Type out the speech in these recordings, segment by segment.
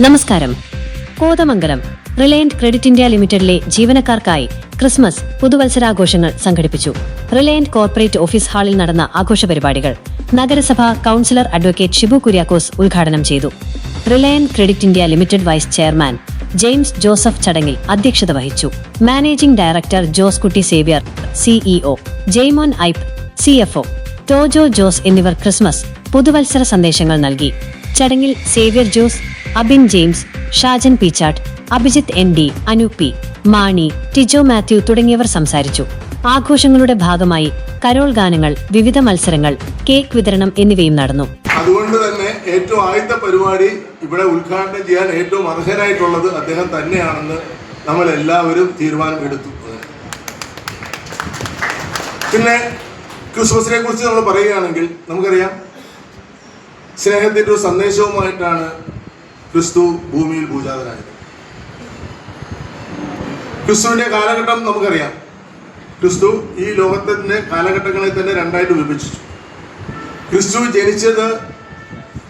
നമസ്കാരം. Kothamangalam Reliance credit India ലിമിറ്റഡിലെ ജീവനക്കാർക്കായി Christmas പുതുവത്സരാഘോഷങ്ങൾ സംഘടിപ്പിച്ചു. റിലയൻസ് കോർപ്പറേറ്റ് ഓഫീസ് ഹാളിൽ നടന്ന ആഘോഷ പരിപാടികൾ നഗരസഭാ കൌൺസിലർ അഡ്വക്കേറ്റ് ഷിബു കുര്യാക്കോസ് ഉദ്ഘാടനം ചെയ്തു. Reliance credit India limited vice chairman James Joseph ചടങ്ങിൽ അധ്യക്ഷത വഹിച്ചു. Managing director Jose Kutty Xavier, CEO Jaimon Aipe, CFO Tojo Jose എന്നിവർ ക്രിസ്മസ് പുതുവത്സര സന്ദേശങ്ങൾ നൽകി. ചടങ്ങിൽ സേവ്യർ ജോസ്, അബിൻ ജെയിംസ്, ഷാജൻ പീച്ചാട്ട്, അഭിജിത്ത് ND, അനു പി, മാണി, ടിജോ മാത്യു തുടങ്ങിയവർ സംസാരിച്ചു. ആഘോഷങ്ങളുടെ ഭാഗമായി കരോൾ ഗാനങ്ങൾ, വിവിധ മത്സരങ്ങൾ, കേക്ക് വിതരണം എന്നിവയും നടന്നു. അതുകൊണ്ട് തന്നെ ഏറ്റവും ആദ്യത്തെ പരിപാടി ഇവിടെ ഉദ്ഘാടനം ചെയ്യാൻ ഏറ്റവും അർഹനായിട്ടുള്ളത് അദ്ദേഹം തന്നെയാണെന്ന് നമ്മൾ എല്ലാവരും തീരുമാനമെടുത്തു. പിന്നെ ക്രിസ്മസിനെ കുറിച്ച് നമ്മൾ പറയുകയാണെങ്കിൽ നമുക്കറിയാം, സ്നേഹത്തിൻ്റെ ഒരു സന്ദേശവുമായിട്ടാണ് ക്രിസ്തു ഭൂമിയിൽ പൂജാതനായത്. ക്രിസ്തുവിന്റെ കാലഘട്ടം നമുക്കറിയാം. ക്രിസ്തു ഈ ലോകത്തിന്റെ കാലഘട്ടങ്ങളെ തന്നെ രണ്ടായിട്ട് വിഭജിച്ചു. ക്രിസ്തു ജനിച്ചത്,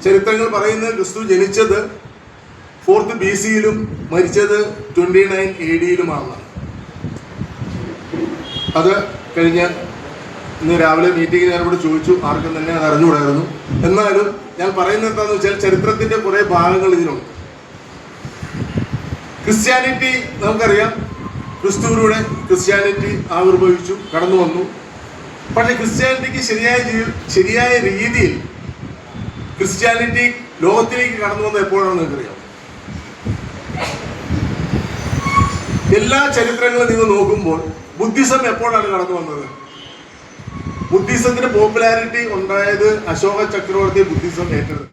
ചരിത്രങ്ങൾ പറയുന്നത് ക്രിസ്തു ജനിച്ചത് 4th BC മരിച്ചത് 29 AD അത് കഴിഞ്ഞ് ഇന്ന് രാവിലെ മീറ്റിംഗിൽ ഞാനിവിടെ ചോദിച്ചു, ആർക്കും തന്നെ അത് അറിഞ്ഞുകൂടായിരുന്നു. എന്നാലും ഞാൻ പറയുന്നത് എന്താണെന്ന് വെച്ചാൽ, ചരിത്രത്തിന്റെ കുറെ ഭാഗങ്ങൾ ഇതിനുണ്ട്. ക്രിസ്ത്യാനിറ്റി നമുക്കറിയാം, ക്രിസ്തുവിലൂടെ ക്രിസ്ത്യാനിറ്റി ആവിർഭവിച്ചു, കടന്നു വന്നു. പക്ഷെ ക്രിസ്ത്യാനിറ്റിക്ക് ശരിയായ രീതിയിൽ ക്രിസ്ത്യാനിറ്റി ലോകത്തിലേക്ക് കടന്നു വന്നത് എപ്പോഴാണെന്ന് നിങ്ങൾക്കറിയാം. എല്ലാ ചരിത്രങ്ങളും നിങ്ങൾ നോക്കുമ്പോൾ ബുദ്ധിസം എപ്പോഴാണ് കടന്നു വന്നത്? ബുദ്ധിസത്തിന് പോപ്പുലാരിറ്റി ഉണ്ടായത് അശോക ചക്രവർത്തി ബുദ്ധിസം ഏറ്റെടുത്തു.